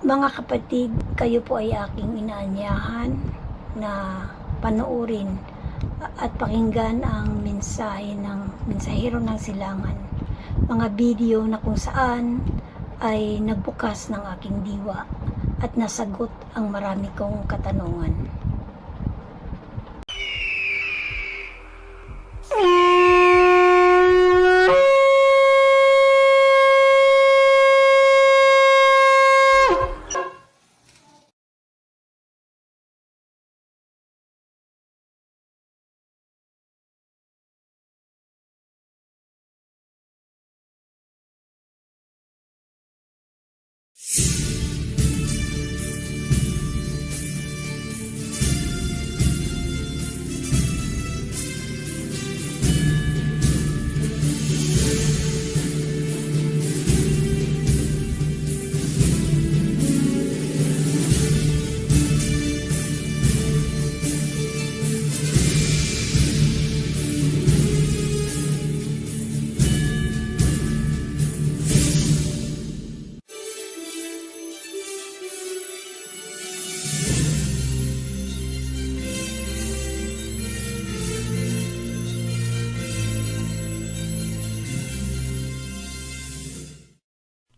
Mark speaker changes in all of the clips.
Speaker 1: Mga kapatid, kayo po ay aking inaanyahan na panoorin at pakinggan ang mensahe ng mensahero ng silangan. Mga video na kung saan ay nagbukas ng aking diwa at nasagot ang marami kong katanungan.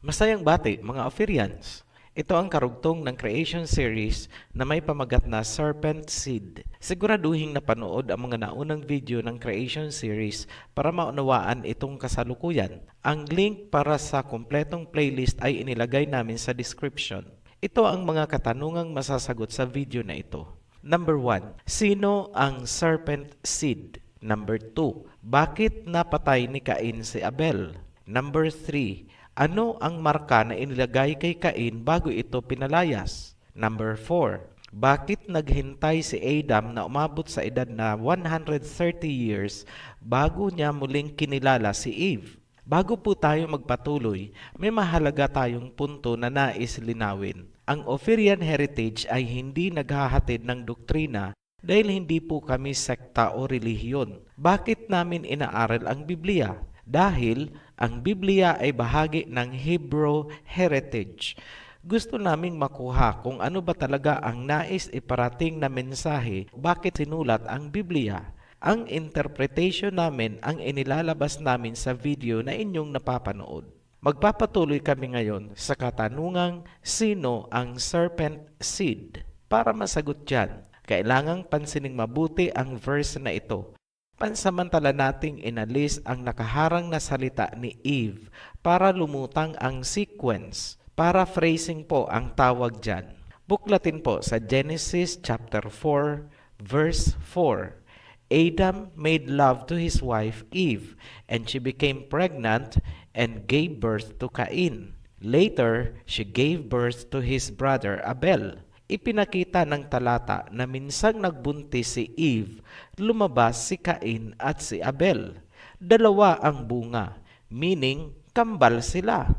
Speaker 2: Masayang bati, mga Ophirians! Ito ang karugtong ng creation series na may pamagat na Serpent Seed. Siguraduhin napanood ang mga naunang video ng creation series para maunawaan itong kasalukuyan. Ang link para sa kompletong playlist ay inilagay namin sa description. Ito ang mga katanungang masasagot sa video na ito. Number 1. Sino ang Serpent Seed? Number 2. Bakit napatay ni Cain si Abel? Number 3. Ano ang marka na inilagay kay Cain bago ito pinalayas? Number 4. Bakit naghintay si Adam na umabot sa edad na 130 years bago niya muling kinilala si Eve? Bago po tayo magpatuloy, may mahalaga tayong punto na nais linawin. Ang Ophirian heritage ay hindi naghahatid ng doktrina dahil hindi po kami sekta o relihiyon. Bakit namin inaaral ang Biblia? Dahil ang Biblia ay bahagi ng Hebrew heritage. Gusto naming makuha kung ano ba talaga ang nais iparating na mensahe, bakit sinulat ang Biblia. Ang interpretation namin ang inilalabas namin sa video na inyong napapanood. Magpapatuloy kami ngayon sa katanungang sino ang serpent seed. Para masagot dyan, kailangang pansining mabuti ang verse na ito. Pansamantala nating inalis ang nakaharang na salita ni Eve para lumutang ang sequence. Paraphrasing po ang tawag dyan. Buklatin po sa Genesis chapter 4 verse 4. Adam made love to his wife Eve, and she became pregnant and gave birth to Cain. Later, she gave birth to his brother Abel. Ipinakita ng talata na minsang nagbuntis si Eve, lumabas si Cain at si Abel. Dalawa ang bunga, meaning kambal sila.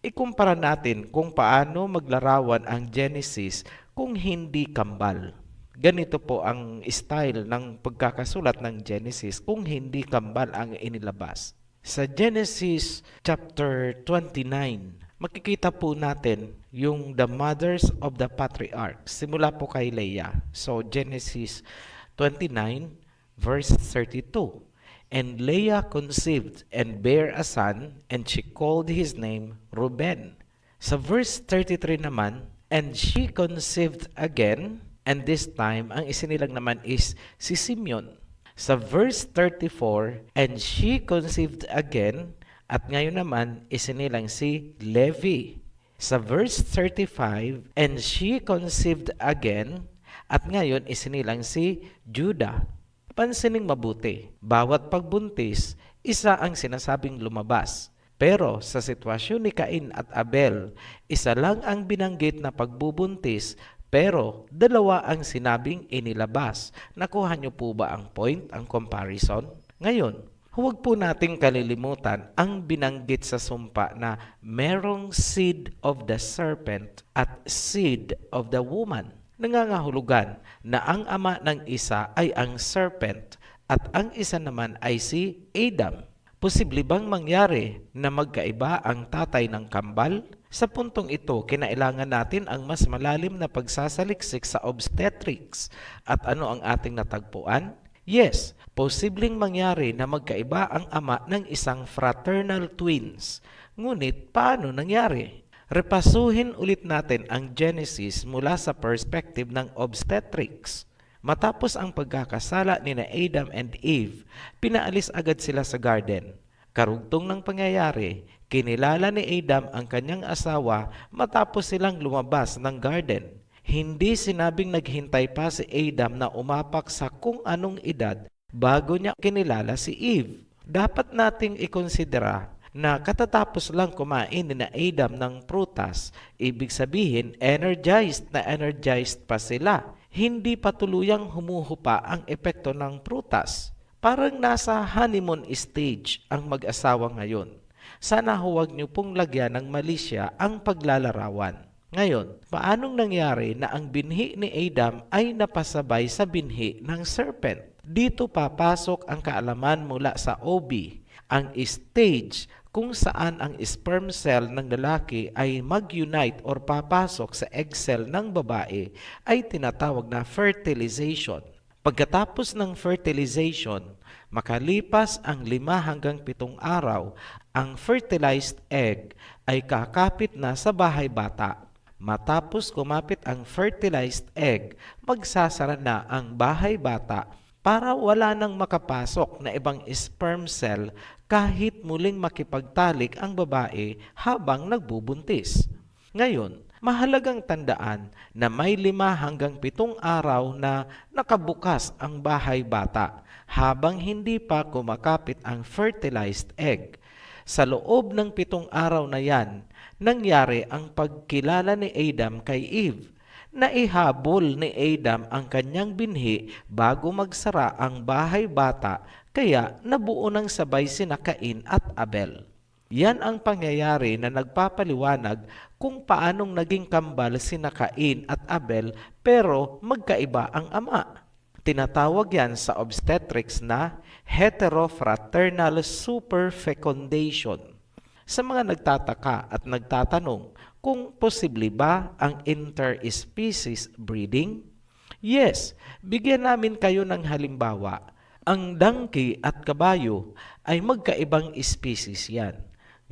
Speaker 2: Ikumpara natin kung paano maglarawan ang Genesis kung hindi kambal. Ganito po ang style ng pagkakasulat ng Genesis kung hindi kambal ang inilabas. Sa Genesis chapter 29, makikita po natin yung the mothers of the patriarchs. Simula po kay Leah. So Genesis 29 verse 32. And Leah conceived and bare a son, and she called his name Reuben. Sa verse 33 naman, and she conceived again, and this time ang isinilang naman is si Simeon. Sa verse 34, and she conceived again, at ngayon naman isinilang si Levi. Sa verse 35, and she conceived again, at ngayon isinilang si Judah. Pansining mabuti, bawat pagbuntis, isa ang sinasabing lumabas. Pero sa sitwasyon ni Cain at Abel, isa lang ang binanggit na pagbubuntis, pero dalawa ang sinabing inilabas. Nakuha niyo po ba ang point, ang comparison? Ngayon, huwag po nating kalilimutan ang binanggit sa sumpa na merong seed of the serpent at seed of the woman. Nangangahulugan na ang ama ng isa ay ang serpent at ang isa naman ay si Adam. Posible bang mangyari na magkaiba ang tatay ng kambal? Sa puntong ito, kinailangan natin ang mas malalim na pagsasaliksik sa obstetrics. At ano ang ating natagpuan? Yes, posibleng mangyari na magkaiba ang ama ng isang fraternal twins. Ngunit paano nangyari? Repasuhin ulit natin ang Genesis mula sa perspective ng obstetrics. Matapos ang pagkakasala ni na Adam and Eve, pinaalis agad sila sa garden. Karugtong ng pangyayari, kinilala ni Adam ang kanyang asawa matapos silang lumabas ng garden. Hindi sinabing naghintay pa si Adam na umapak sa kung anong edad bago niya kinilala si Eve. Dapat nating ikonsidera na katatapos lang kumain ni na Adam ng prutas, ibig sabihin energized pa sila. Hindi pa tuluyang humuhupa ang epekto ng prutas. Parang nasa honeymoon stage ang mag-asawa ngayon. Sana huwag niyo pong lagyan ng malisya ang paglalarawan. Ngayon, paanong nangyari na ang binhi ni Adam ay napasabay sa binhi ng serpent? Dito papasok ang kaalaman mula sa OB, ang stage kung saan ang sperm cell ng lalaki ay mag-unite or papasok sa egg cell ng babae ay tinatawag na fertilization. Pagkatapos ng fertilization, makalipas ang 5 hanggang 7 araw, ang fertilized egg ay kakapit na sa bahay bata. Matapos kumapit ang fertilized egg, magsasara na ang bahay bata para wala nang makapasok na ibang sperm cell kahit muling makipagtalik ang babae habang nagbubuntis. Ngayon, mahalagang tandaan na may 5 hanggang 7 araw na nakabukas ang bahay bata habang hindi pa kumakapit ang fertilized egg. Sa loob ng 7 araw na yan, nangyari ang pagkilala ni Adam kay Eve. Naihabol ni Adam ang kanyang binhi bago magsara ang bahay bata, kaya nabuo ng sabay sina Cain at Abel. Yan ang pangyayari na nagpapaliwanag kung paanong naging kambal sina Cain at Abel pero magkaiba ang ama. Tinatawag yan sa obstetrics na heterofraternal superfecundation. Sa mga nagtataka at nagtatanong kung posible ba ang interspecies breeding? Yes, bigyan namin kayo ng halimbawa. Ang donkey at kabayo ay magkaibang species yan.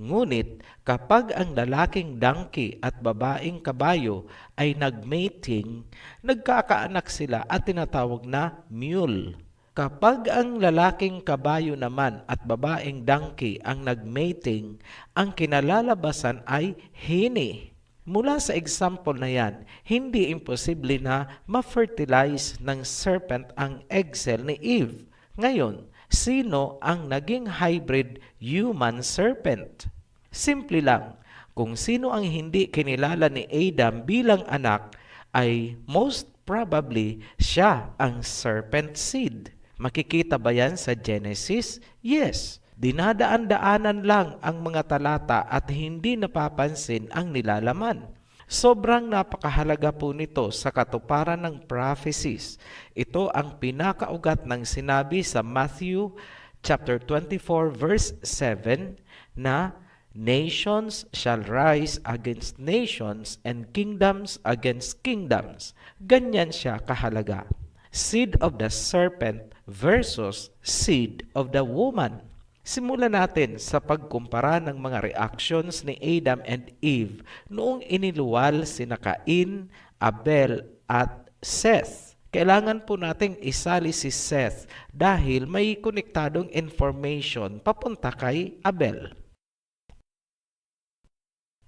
Speaker 2: Ngunit kapag ang lalaking donkey at babaeng kabayo ay nagmating, nagkakaanak sila at tinatawag na mule. Kapag ang lalaking kabayo naman at babaeng donkey ang nagmating, ang kinalalabasan ay hini. Mula sa example na yan, hindi imposible na ma-fertilize ng serpent ang egg cell ni Eve. Ngayon, sino ang naging hybrid human serpent? Simple lang, kung sino ang hindi kinilala ni Adam bilang anak, ay most probably siya ang serpent seed. Makikita ba yan sa Genesis? Yes. Dinadaan-daanan lang ang mga talata at hindi napapansin ang nilalaman. Sobrang napakahalaga po nito sa katuparan ng prophecies. Ito ang pinakaugat ng sinabi sa Matthew chapter 24 verse 7 na nations shall rise against nations and kingdoms against kingdoms. Ganyan siya kahalaga. Seed of the serpent versus seed of the woman. Simulan natin sa pagkumpara ng mga reactions ni Adam and Eve noong iniluwal sina Cain, Abel at Seth. Kailangan po nating isali si Seth dahil may konektadong information papunta kay Abel.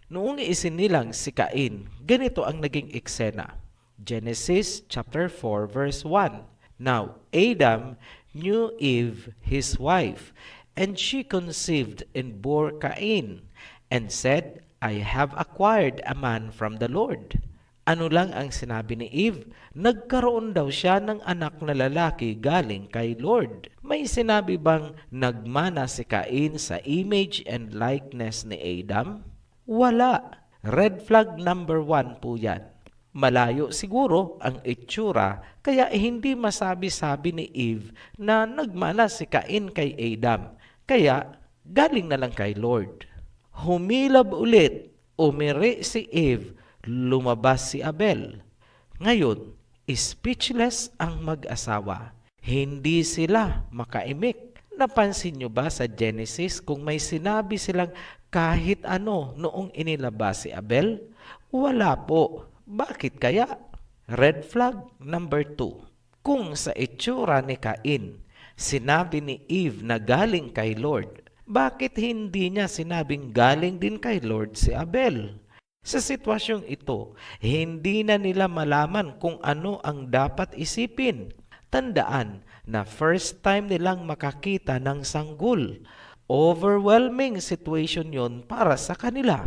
Speaker 2: Noong isinilang si Cain, ganito ang naging eksena. Genesis chapter 4 verse 1. Now Adam knew Eve his wife, and she conceived and bore Cain, and said, I have acquired a man from the Lord. Ano lang ang sinabi ni Eve? Nagkaroon daw siya ng anak na lalaki galing kay Lord. May sinabi bang nagmana si Cain sa image and likeness ni Adam? Wala. Red flag number 1 po yan. Malayo siguro ang itsura, kaya hindi masabi-sabi ni Eve na nagmana si Cain kay Adam. Kaya galing na lang kay Lord. Humilab ulit, umiri si Eve, lumabas si Abel. Ngayon, speechless ang mag-asawa. Hindi sila makaimik. Napansin nyo ba sa Genesis kung may sinabi silang kahit ano noong inilabas si Abel? Wala po. Bakit kaya? Red flag number 2. Kung sa itsura ni Cain, sinabi ni Eve na galing kay Lord, bakit hindi niya sinabing galing din kay Lord si Abel? Sa sitwasyong ito, hindi na nila malaman kung ano ang dapat isipin. Tandaan na first time nilang makakita ng sanggol. Overwhelming situation yon para sa kanila.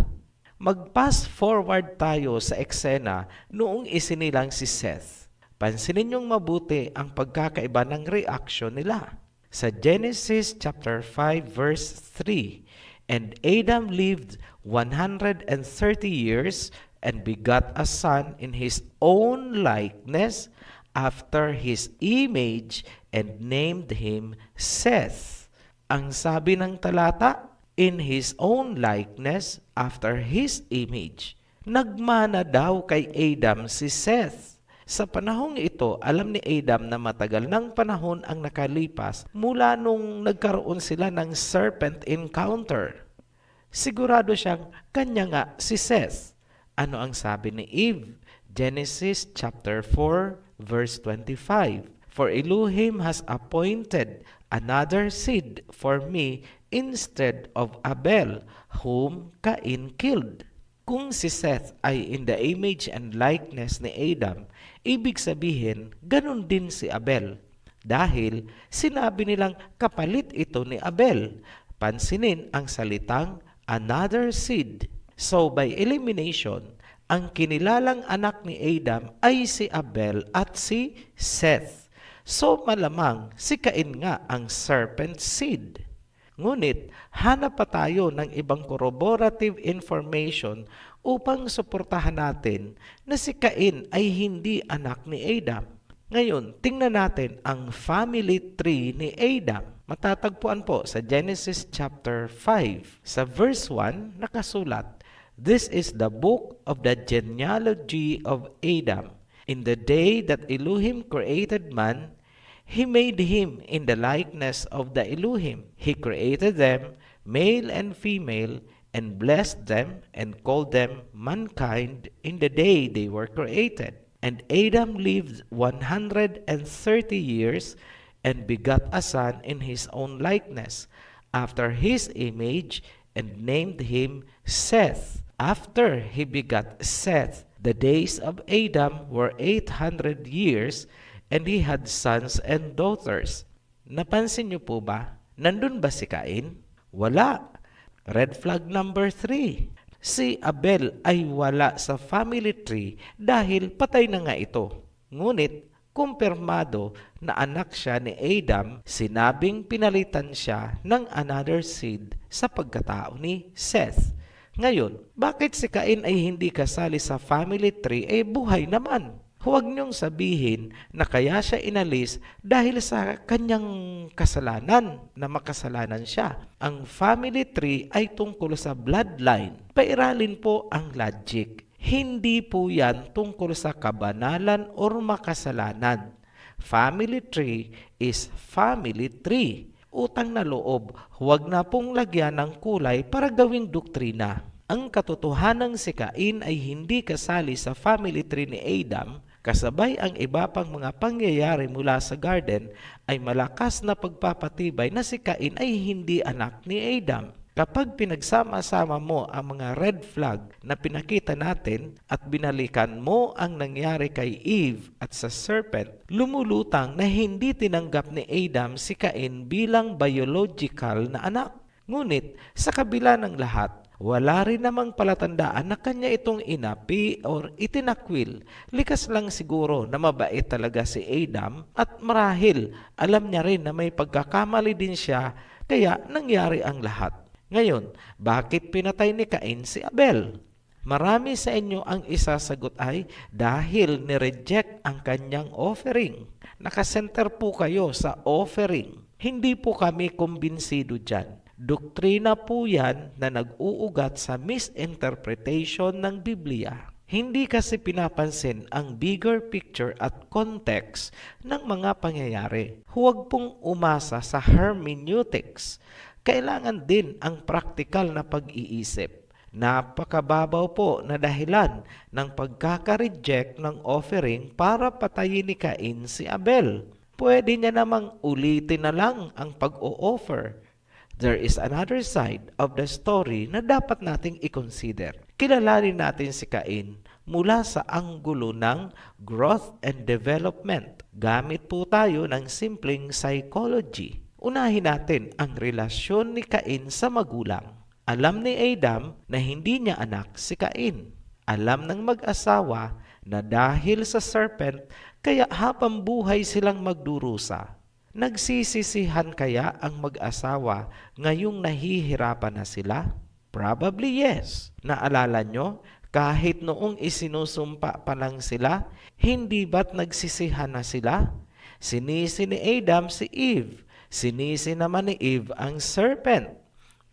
Speaker 2: Mag-pass forward tayo sa eksena noong isinilang si Seth. Pansinin niyong mabuti ang pagkakaiba ng reaction nila. Sa Genesis chapter 5 verse 3, "And Adam lived 130 years and begot a son in his own likeness after his image and named him Seth." Ang sabi ng talata, in his own likeness after his image. Nagmana daw kay Adam si Seth. Sa panahong ito, alam ni Adam na matagal ng panahon ang nakalipas mula nung nagkaroon sila ng serpent encounter. Sigurado siyang kanya nga si Seth. Ano ang sabi ni Eve? Genesis chapter 4 verse 25. "For Elohim has appointed another seed for me instead of Abel, whom Cain killed." Kung si Seth ay in the image and likeness ni Adam, ibig sabihin, ganun din si Abel. Dahil sinabi nilang kapalit ito ni Abel. Pansinin ang salitang another seed. So by elimination, ang kinilalang anak ni Adam ay si Abel at si Seth. So malamang si Cain nga ang serpent seed. Ngunit hanap pa tayo ng ibang corroborative information upang suportahan natin na si Cain ay hindi anak ni Adam. Ngayon, tingnan natin ang family tree ni Adam. Matatagpuan po sa Genesis chapter 5. Sa verse 1, nakasulat, "This is the book of the genealogy of Adam. In the day that Elohim created man, He made him in the likeness of the Elohim. He created them, male and female, and blessed them, and called them mankind in the day they were created. And Adam lived 130 years, and begot a son in his own likeness, after his image, and named him Seth. After he begot Seth, the days of Adam were 800 years, and he had sons and daughters." Napansin niyo po ba? Nandun ba si Cain? Wala. Red flag number 3. Si Abel ay wala sa family tree dahil patay na nga ito. Ngunit, kumpirmado na anak siya ni Adam, sinabing pinalitan siya ng another seed sa pagkatao ni Seth. Ngayon, bakit si Cain ay hindi kasali sa family tree? Buhay naman. Huwag niyong sabihin na kaya siya inalis dahil sa kanyang kasalanan, na makasalanan siya. Ang family tree ay tungkol sa bloodline. Pairalin po ang logic. Hindi po yan tungkol sa kabanalan o makasalanan. Family tree is family tree. Utang na loob, huwag na pong lagyan ng kulay para gawing doktrina. Ang katotohanan si Cain ay hindi kasali sa family tree ni Adam, kasabay ang iba pang mga pangyayari mula sa garden ay malakas na pagpapatibay na si Cain ay hindi anak ni Adam. Kapag pinagsama-sama mo ang mga red flag na pinakita natin at binalikan mo ang nangyari kay Eve at sa serpent, lumulutang na hindi tinanggap ni Adam si Cain bilang biological na anak. Ngunit sa kabila ng lahat, wala rin namang palatandaan na kanya itong inapi or itinakwil. Likas lang siguro na mabait talaga si Adam at marahil alam niya rin na may pagkakamali din siya kaya nangyari ang lahat. Ngayon, bakit pinatay ni Cain si Abel? Marami sa inyo ang isasagot ay dahil ni-reject ang kanyang offering. Nakasenter po kayo sa offering. Hindi po kami kumbinsido dyan. Doktrina po yan na nag-uugat sa misinterpretation ng Biblia. Hindi kasi pinapansin ang bigger picture at context ng mga pangyayari. Huwag pong umasa sa hermeneutics. Kailangan din ang praktikal na pag-iisip. Napakababaw po na dahilan ng pagkaka-reject ng offering para patayin ni Cain si Abel. Pwede niya namang ulitin na lang ang pag-o-offer. There is another side of the story na dapat nating i-consider. Kilalanin natin si Cain mula sa anggulo ng growth and development. Gamit po tayo ng simpleng psychology. Unahin natin ang relasyon ni Cain sa magulang. Alam ni Adam na hindi niya anak si Cain. Alam ng mag-asawa na dahil sa serpent, kaya habang buhay silang magdurusa. Nagsisisihan kaya ang mag-asawa ngayong nahihirapan na sila? Probably yes. Naalala nyo, kahit noong isinusumpa pa lang sila, hindi ba't nagsisihan na sila? Sinisi ni Adam si Eve. Sinisi naman ni Eve ang serpent.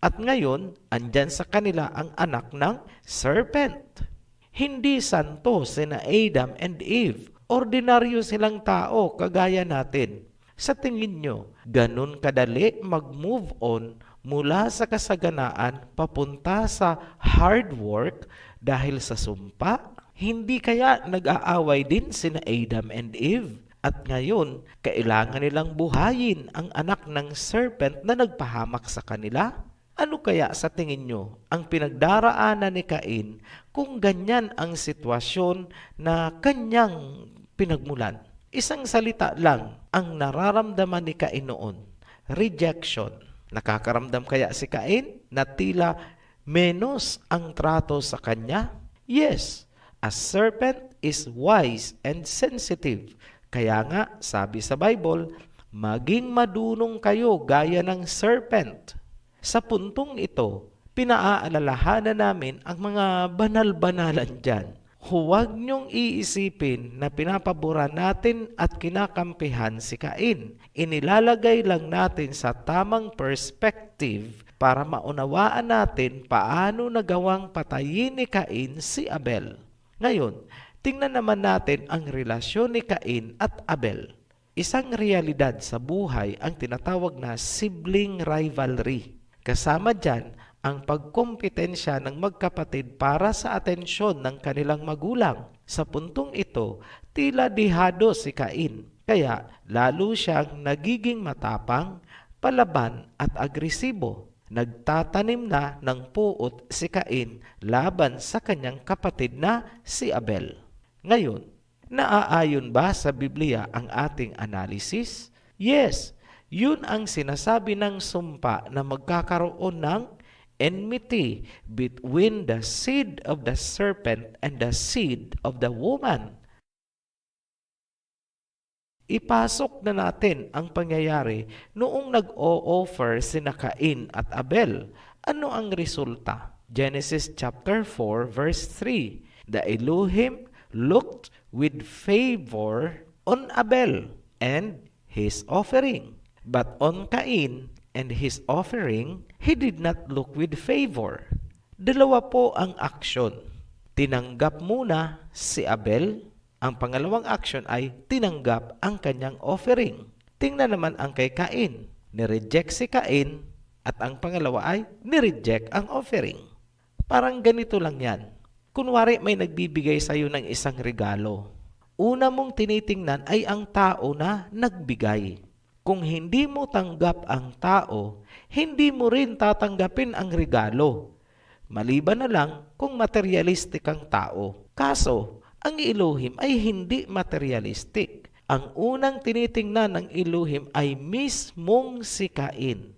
Speaker 2: At ngayon, andyan sa kanila ang anak ng serpent. Hindi santo sina Adam and Eve. Ordinaryo silang tao kagaya natin. Sa tingin nyo, ganun kadali mag-move on mula sa kasaganaan papunta sa hard work dahil sa sumpa? Hindi kaya nag-aaway din sina Adam and Eve? At ngayon, kailangan nilang buhayin ang anak ng serpent na nagpahamak sa kanila? Ano kaya sa tingin nyo ang pinagdaraanan ni Cain kung ganyan ang sitwasyon na kanyang pinagmulan? Isang salita lang ang nararamdaman ni Cain noon, rejection. Nakakaramdam kaya si Cain na tila menos ang trato sa kanya? Yes, a serpent is wise and sensitive. Kaya nga, sabi sa Bible, maging madunong kayo gaya ng serpent. Sa puntong ito, pinaaalalahanan namin ang mga banal-banalan dyan. Huwag niyong iisipin na pinapabura natin at kinakampihan si Cain. Inilalagay lang natin sa tamang perspective para maunawaan natin paano nagawang patayin ni Cain si Abel. Ngayon, tingnan naman natin ang relasyon ni Cain at Abel. Isang realidad sa buhay ang tinatawag na sibling rivalry. Kasama dyan ang pagkompetensya ng magkapatid para sa atensyon ng kanilang magulang. Sa puntong ito, tila dihado si Cain. Kaya lalo siyang nagiging matapang, palaban at agresibo. Nagtatanim na ng puot si Cain laban sa kanyang kapatid na si Abel. Ngayon, naaayon ba sa Biblia ang ating analysis? Yes, yun ang sinasabi ng sumpa na magkakaroon ng enmity between the seed of the serpent and the seed of the woman. Ipasok na natin ang pangyayari noong nag-o-offer sina Cain at Abel. Ano ang resulta? Genesis chapter 4 verse 3. The Elohim looked with favor on Abel and his offering, but on Cain and his offering, he did not look with favor. Dalawa po ang aksyon. Tinanggap muna si Abel. Ang pangalawang aksyon ay tinanggap ang kanyang offering. Tingnan naman ang kay Cain. Nireject si Cain at ang pangalawa ay nireject ang offering. Parang ganito lang yan. Kunwari may nagbibigay sa iyo ng isang regalo. Una mong tinitingnan ay ang tao na nagbigay. Kung hindi mo tanggap ang tao, hindi mo rin tatanggapin ang regalo. Maliban na lang kung materialistic ang tao. Kaso, ang Elohim ay hindi materialistic. Ang unang tinitingnan ng Elohim ay mismong si Cain,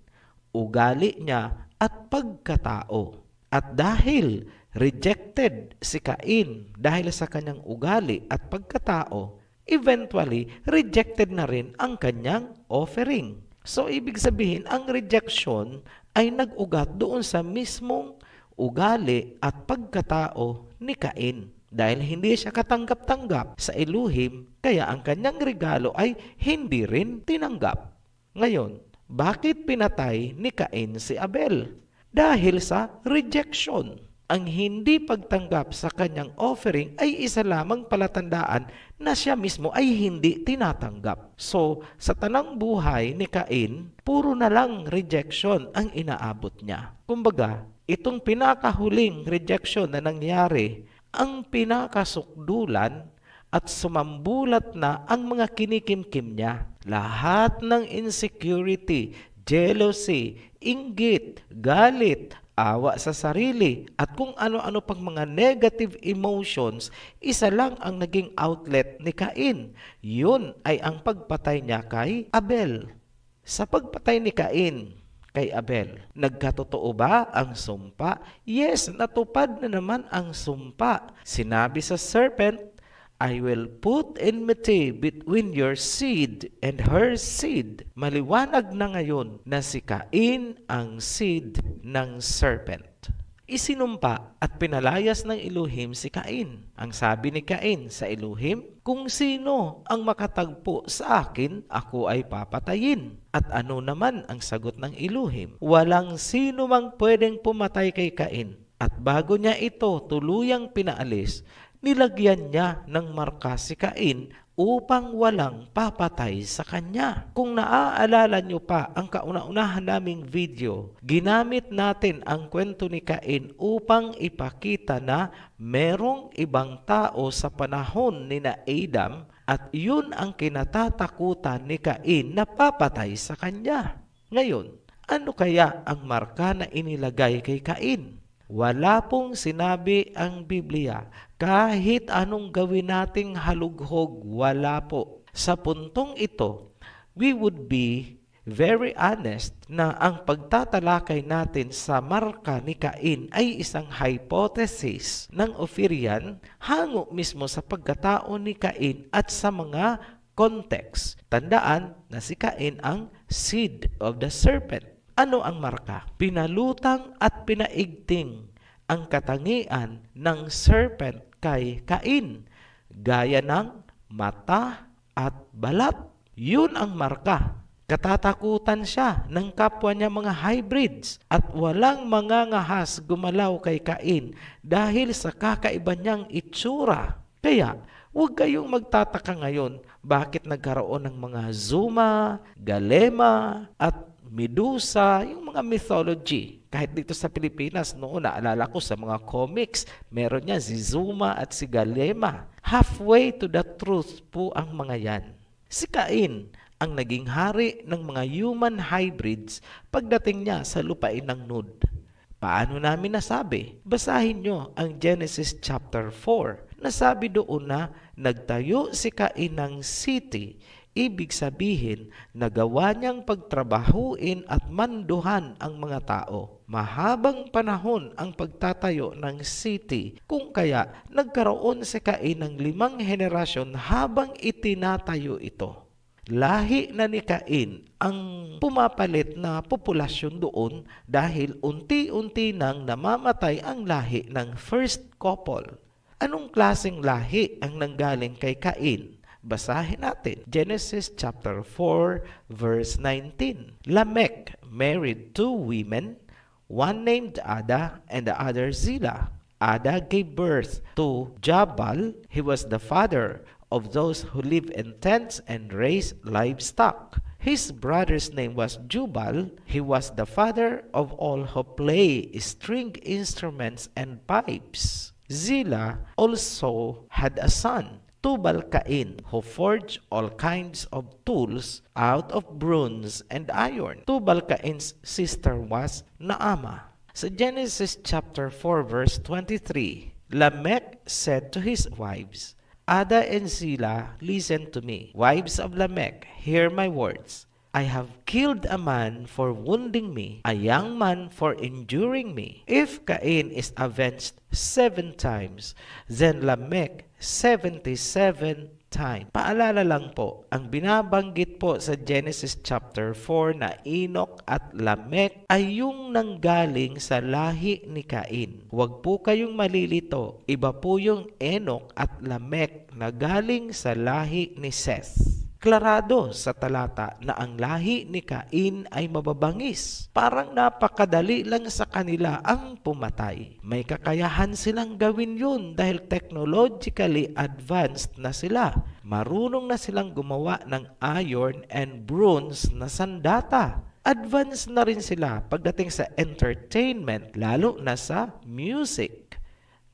Speaker 2: ugali niya at pagkatao. At dahil rejected si Cain dahil sa kanyang ugali at pagkatao, eventually, rejected na rin ang kanyang offering. So, ibig sabihin, ang rejection ay nag-ugat doon sa mismong ugali at pagkatao ni Cain. Dahil hindi siya katanggap-tanggap sa Elohim, kaya ang kanyang regalo ay hindi rin tinanggap. Ngayon, Bakit pinatay ni Cain si Abel? Dahil sa rejection. Ang hindi pagtanggap sa kanyang offering ay isa lamang palatandaan na siya mismo ay hindi tinatanggap. So, sa tanang buhay ni Cain, puro na lang rejection ang inaabot niya. Kumbaga, itong pinakahuling rejection na nangyari, ang pinakasukdulan at sumambulat na ang mga kinikimkim niya. Lahat ng insecurity, jealousy, inggit, galit, awa sa sarili, at kung ano-ano pang mga negative emotions, isa lang ang naging outlet ni Cain. Yun ay ang pagpatay niya kay Abel. Sa pagpatay ni Cain kay Abel, nagkatotoo ba ang sumpa? Yes, natupad na naman ang sumpa. Sinabi sa serpent, I will put enmity between your seed and her seed. Maliwanag na ngayon na si Cain ang seed ng serpent. Isinumpa at pinalayas ng Elohim si Cain. Ang sabi ni Cain sa Elohim, kung sino ang makatagpo sa akin, ako ay papatayin. At ano naman ang sagot ng Elohim? Walang sino mang pwedeng pumatay kay Cain. At bago niya ito tuluyang pinaalis, nilagyan niya ng marka si Cain upang walang papatay sa kanya. Kung naaalala nyo pa ang kauna-unahan naming video, ginamit natin ang kwento ni Cain upang ipakita na merong ibang tao sa panahon ni na Adam at yun ang kinatatakutan ni Cain na papatay sa kanya. Ngayon, ano kaya ang marka na inilagay kay Cain? Wala pong sinabi ang Biblia. Kahit anong gawin nating halughog, wala po. Sa puntong ito, we would be very honest na ang pagtatalakay natin sa marka ni Cain ay isang hypothesis ng Ophirian hango mismo sa pagkatao ni Cain at sa mga context. Tandaan na si Cain ang seed of the serpent. Ano ang marka? Pinalutang at pinaigting ang katangian ng serpent kay Cain, gaya ng mata at balat. Yun ang marka. Katatakutan siya ng kapwa niya mga hybrids at walang mangangahas gumalaw kay Cain dahil sa kakaiba niyang itsura. Kaya, huwag kayong magtataka ngayon bakit nagkaroon ng mga Zuma, Galema at Medusa, yung mga mythology. Kahit dito sa Pilipinas, noon naalala ko sa mga comics, meron niya si Zuma at si Galema. Halfway to the truth po ang mga yan. Si Cain ang naging hari ng mga human hybrids pagdating niya sa lupain ng Nod. Paano namin nasabi? Basahin nyo ang Genesis chapter 4. Nasabi doon na nagtayo si Cain ng city. Ibig sabihin, nagawa niyang pagtrabahuin at manduhan ang mga tao. Mahabang panahon ang pagtatayo ng city, kung kaya nagkaroon si Cain ng 5 henerasyon habang itinatayo ito. Lahi na ni Cain ang pumapalit na populasyon doon dahil unti-unti nang namamatay ang lahi ng first couple. Anong klaseng lahi ang nanggaling kay Cain? Basahin natin. Genesis chapter 4 verse 19. Lamech married 2 women, one named Ada and the other Zillah. Ada gave birth to Jabal. He was the father of those who live in tents and raise livestock. His brother's name was Jubal. He was the father of all who play string instruments and pipes. Zillah also had a son, Tubal-Cain, who forged all kinds of tools out of bronze and iron. Tubal-Cain's sister was Naamah. Sa Genesis chapter 4 verse 23, Lamech said to his wives, Ada and Zillah, listen to me. Wives of Lamech, hear my words. I have killed a man for wounding me, a young man for injuring me. If Cain is avenged 7 times, then Lamech 77 times. Paalala lang po, ang binabanggit po sa Genesis chapter 4 na Enoch at Lamech ay yung nanggaling sa lahi ni Cain. Huwag po kayong malilito, iba po yung Enoch at Lamech na galing sa lahi ni Seth. Deklarado sa talata na ang lahi ni Cain ay mababangis. Parang napakadali lang sa kanila ang pumatay. May kakayahan silang gawin yun dahil technologically advanced na sila. Marunong na silang gumawa ng iron and bronze na sandata. Advanced na rin sila pagdating sa entertainment, lalo na sa music.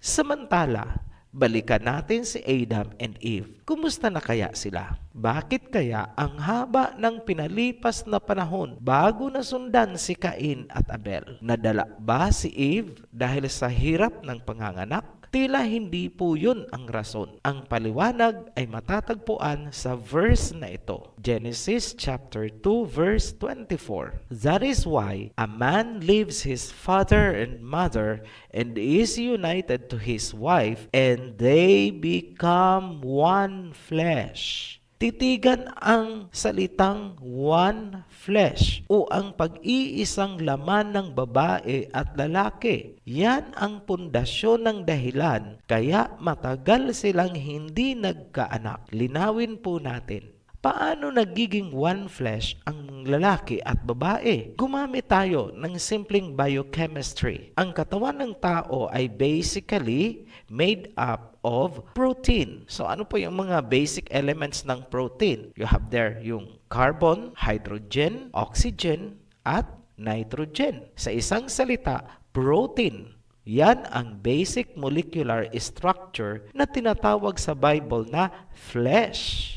Speaker 2: Samantala, balikan natin si Adam and Eve. Kumusta na kaya sila? Bakit kaya ang haba ng pinalipas na panahon bago nasundan si Cain at Abel? Nadala ba si Eve dahil sa hirap ng panganganak? Tila hindi po yun ang rason. Ang paliwanag ay matatagpuan sa verse na ito. Genesis chapter 2 verse 24. That is why a man leaves his father and mother and is united to his wife, and they become one flesh. Titigan ang salitang one flesh o ang pag-iisang laman ng babae at lalaki. Yan ang pundasyon ng dahilan kaya matagal silang hindi nagkaanak. Linawin po natin. Paano nagiging one flesh ang lalaki at babae? Gumamit tayo ng simpleng biochemistry. Ang katawan ng tao ay basically made up of protein. So ano po yung mga basic elements ng protein? You have there yung carbon, hydrogen, oxygen, at nitrogen. Sa isang salita, protein. Yan ang basic molecular structure na tinatawag sa Bible na flesh.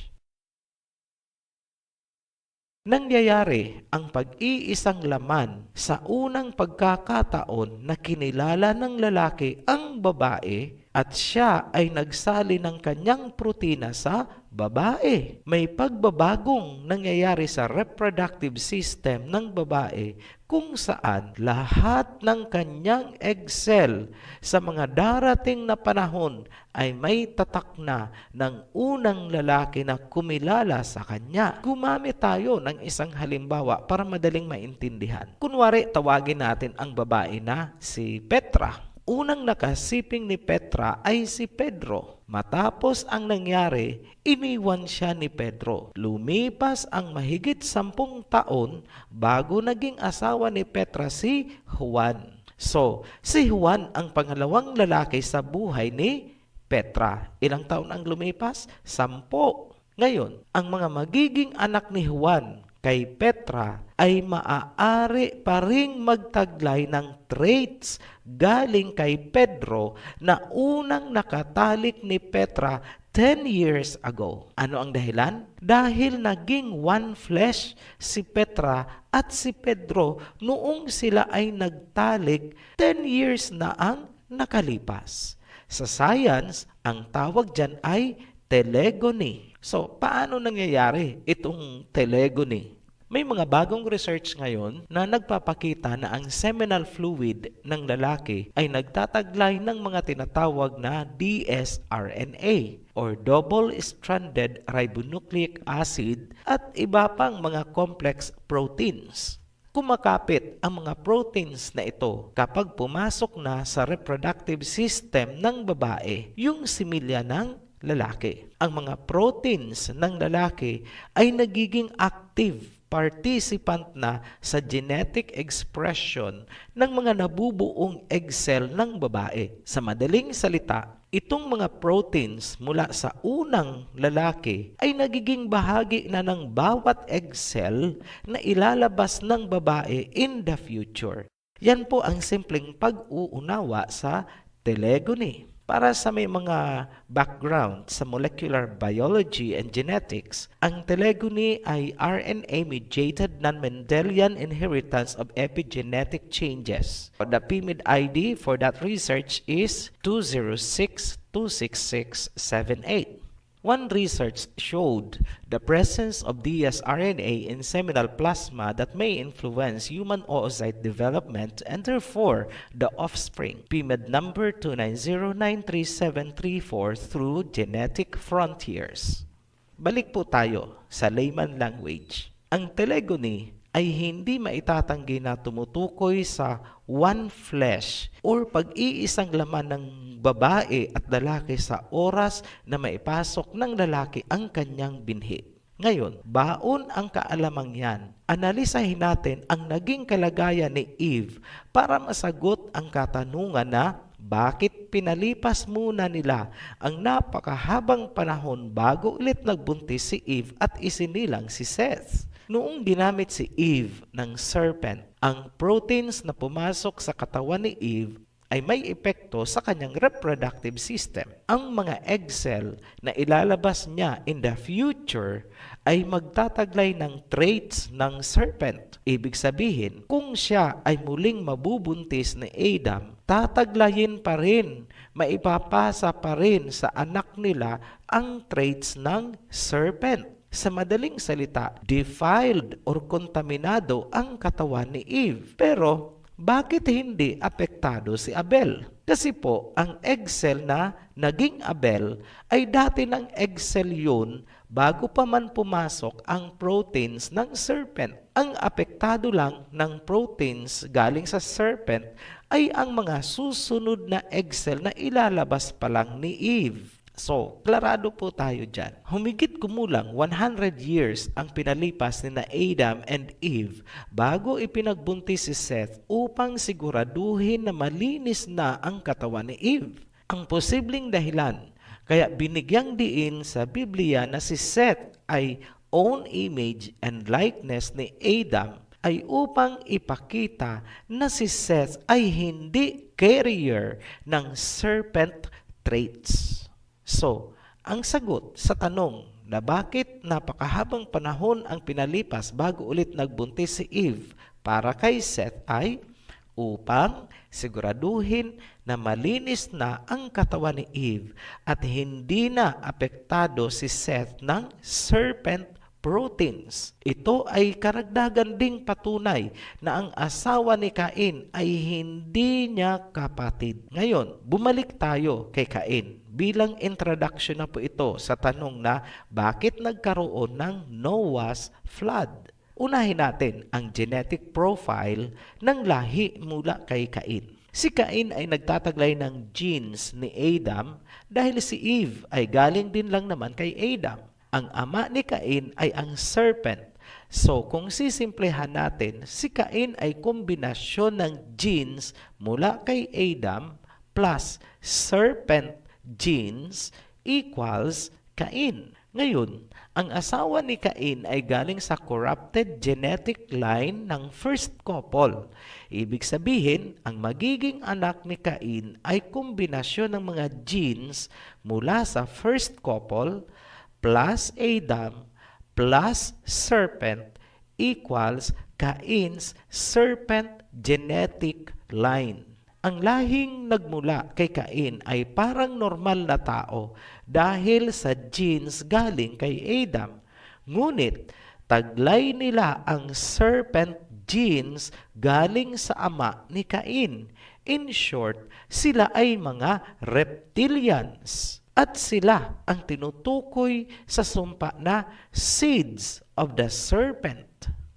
Speaker 2: Nangyayari ang pag-iisang laman sa unang pagkakataon na kinilala ng lalaki ang babae at siya ay nagsali ng kanyang protina sa babae. May pagbabagong nangyayari sa reproductive system ng babae kung saan lahat ng kanyang egg cell sa mga darating na panahon ay may tatak na ng unang lalaki na kumilala sa kanya. Gumamit tayo ng isang halimbawa para madaling maintindihan. Kunwari, tawagin natin ang babae na si Petra. Unang nakasiping ni Petra ay si Pedro. Matapos ang nangyari, iniwan siya ni Pedro. Lumipas ang mahigit 10 taon bago naging asawa ni Petra si Juan. So, si Juan ang pangalawang lalaki sa buhay ni Petra. Ilang taon ang lumipas? 10. Ngayon, ang mga magiging anak ni Juan kay Petra ay maaari pa ring magtaglay ng traits galing kay Pedro na unang nakatalik ni Petra 10 years ago. Ano ang dahilan? Dahil naging one flesh si Petra at si Pedro noong sila ay nagtalik 10 years na ang nakalipas. Sa science, ang tawag dyan ay telegony. So, paano nangyayari itong telegony? May mga bagong research ngayon na nagpapakita na ang seminal fluid ng lalaki ay nagtataglay ng mga tinatawag na dsRNA or double-stranded ribonucleic acid at iba pang mga complex proteins. Kumakapit ang mga proteins na ito kapag pumasok na sa reproductive system ng babae, yung similya ng lalaki. Ang mga proteins ng lalaki ay nagiging active participant na sa genetic expression ng mga nabubuong egg cell ng babae. Sa madaling salita, itong mga proteins mula sa unang lalaki ay nagiging bahagi na ng bawat egg cell na ilalabas ng babae in the future. Yan po ang simpleng pag-uunawa sa telegony. Para sa may mga background sa molecular biology and genetics, ang telegony ay RNA-mediated non-Mendelian inheritance of epigenetic changes. The PIMID ID for that research is 206-26678. One research showed the presence of dsRNA in seminal plasma that may influence human oocyte development and therefore the offspring. PIMED number 2909374 through Genetic Frontiers. Balik po tayo sa layman language. Ang telegony ay hindi maitatanggi na tumutukoy sa one flesh or pag-iisang laman ng babae at lalaki sa oras na maipasok ng lalaki ang kanyang binhi. Ngayon, baon ang kaalamang yan. Analisahin natin ang naging kalagayan ni Eve para masagot ang katanungan na bakit pinalipas muna nila ang napakahabang panahon bago ulit nagbuntis si Eve at isinilang si Seth. Noong ginamit si Eve ng serpent, ang proteins na pumasok sa katawan ni Eve ay may epekto sa kanyang reproductive system. Ang mga egg cell na ilalabas niya in the future ay magtataglay ng traits ng serpent. Ibig sabihin, kung siya ay muling mabubuntis ni Adam, tataglayin pa rin, maipapasa pa rin sa anak nila ang traits ng serpent. Sa madaling salita, defiled or kontaminado ang katawan ni Eve. Pero bakit hindi apektado si Abel? Kasi po, ang egg cell na naging Abel ay dati ng egg cell yun bago pa man pumasok ang proteins ng serpent. Ang apektado lang ng proteins galing sa serpent ay ang mga susunod na egg cell na ilalabas pa lang ni Eve. So, klarado po tayo dyan. Humigit kumulang 100 years ang pinalipas ni na Adam and Eve bago ipinagbuntis si Seth upang siguraduhin na malinis na ang katawan ni Eve. Ang posibleng dahilan kaya binigyang diin sa Biblia na si Seth ay own image and likeness ni Adam ay upang ipakita na si Seth ay hindi carrier ng serpent traits. So, ang sagot sa tanong na bakit napakahabang panahon ang pinalipas bago ulit nagbuntis si Eve para kay Seth ay upang siguraduhin na malinis na ang katawan ni Eve at hindi na apektado si Seth ng serpent proteins. Ito ay karagdagan ding patunay na ang asawa ni Cain ay hindi niya kapatid. Ngayon, bumalik tayo kay Cain. Bilang introduction na po ito sa tanong na bakit nagkaroon ng Noah's flood. Unahin natin ang genetic profile ng lahi mula kay Cain. Si Cain ay nagtataglay ng genes ni Adam dahil si Eve ay galing din lang naman kay Adam. Ang ama ni Cain ay ang serpent. So kung sisimplehan natin, si Cain ay kombinasyon ng genes mula kay Adam plus serpent genes equals Cain. Ngayon, ang asawa ni Cain ay galing sa corrupted genetic line ng first couple. Ibig sabihin, ang magiging anak ni Cain ay kombinasyon ng mga genes mula sa first couple plus Adam plus serpent equals Cain's serpent genetic line. Ang lahing nagmula kay Cain ay parang normal na tao dahil sa genes galing kay Adam. Ngunit, taglay nila ang serpent genes galing sa ama ni Cain. In short, sila ay mga reptilians. At sila ang tinutukoy sa sumpa na seeds of the serpent.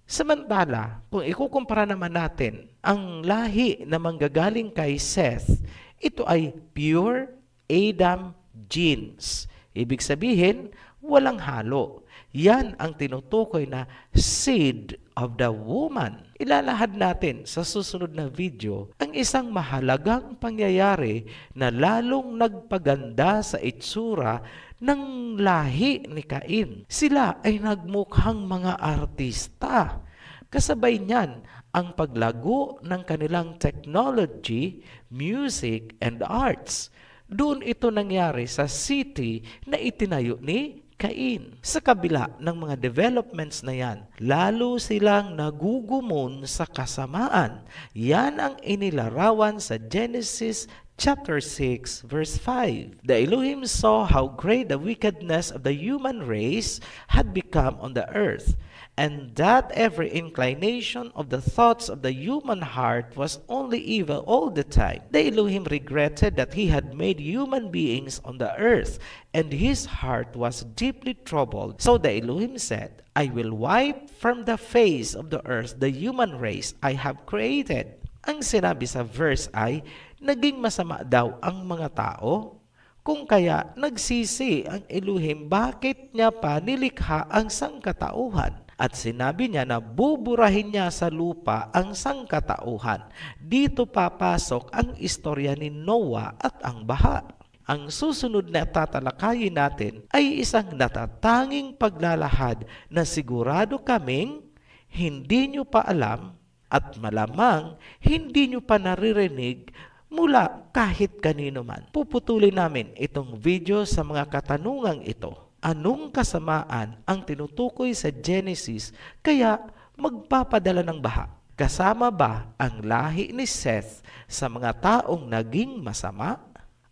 Speaker 2: Samantala, kung ikukumpara naman natin ang lahi na manggagaling kay Seth, ito ay pure Adam genes. Ibig sabihin, walang halo. Yan ang tinutukoy na seed of the woman. Ilalahad natin sa susunod na video ang isang mahalagang pangyayari na lalong nagpaganda sa itsura ng lahi ni Cain. Sila ay nagmukhang mga artista. Kasabay niyan ang paglago ng kanilang technology, music, and arts. Doon ito nangyari sa city na itinayo ni Cain. Sa kabila ng mga developments na yan, lalo silang nagugumon sa kasamaan. Yan ang inilarawan sa Genesis chapter 6 verse 5. The Elohim saw how great the wickedness of the human race had become on the earth, and that every inclination of the thoughts of the human heart was only evil all the time. The Elohim regretted that he had made human beings on the earth, and his heart was deeply troubled. So the Elohim said, I will wipe from the face of the earth the human race I have created. Ang sinabi sa verse ay, naging masama daw ang mga tao Kung kaya nagsisi ang Elohim bakit niya pa nilikha ang sangkatauhan. At sinabi niya na buburahin niya sa lupa ang sangkatauhan. Dito papasok ang istorya ni Noah at ang baha. Ang susunod na tatalakayin natin ay isang natatanging paglalahad na sigurado kaming hindi nyo pa alam at malamang hindi nyo pa naririnig mula kahit kanino man. Puputulin namin itong video sa mga katanungang ito. Anong kasamaan ang tinutukoy sa Genesis kaya magpapadala ng baha? Kasama ba ang lahi ni Seth sa mga taong naging masama?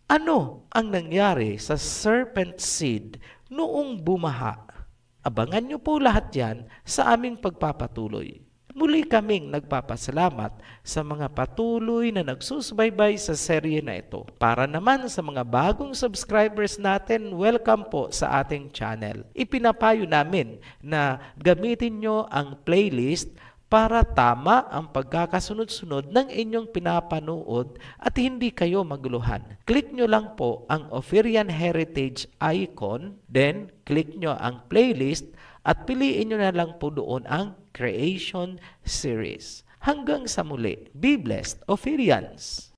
Speaker 2: Ano ang nangyari sa serpent seed noong bumaha? Abangan niyo po lahat yan sa aming pagpapatuloy. Muli kaming nagpapasalamat sa mga patuloy na nagsusubaybay sa serye na ito. Para naman sa mga bagong subscribers natin, welcome po sa ating channel. Ipinapayo namin na gamitin nyo ang playlist para tama ang pagkakasunod-sunod ng inyong pinapanood at hindi kayo maguluhan. Click nyo lang po ang Ophirian Heritage icon, then click nyo ang playlist at piliin nyo na lang po doon ang Creation Series. Hanggang sa muli, be blessed, Ophirians!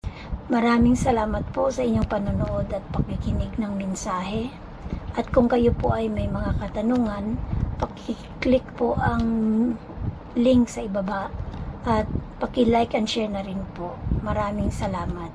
Speaker 1: Maraming salamat po sa inyong panonood at pakikinig ng mensahe. At kung kayo po ay may mga katanungan, paki-click po ang link sa ibaba at paki-like and share na rin po. Maraming salamat.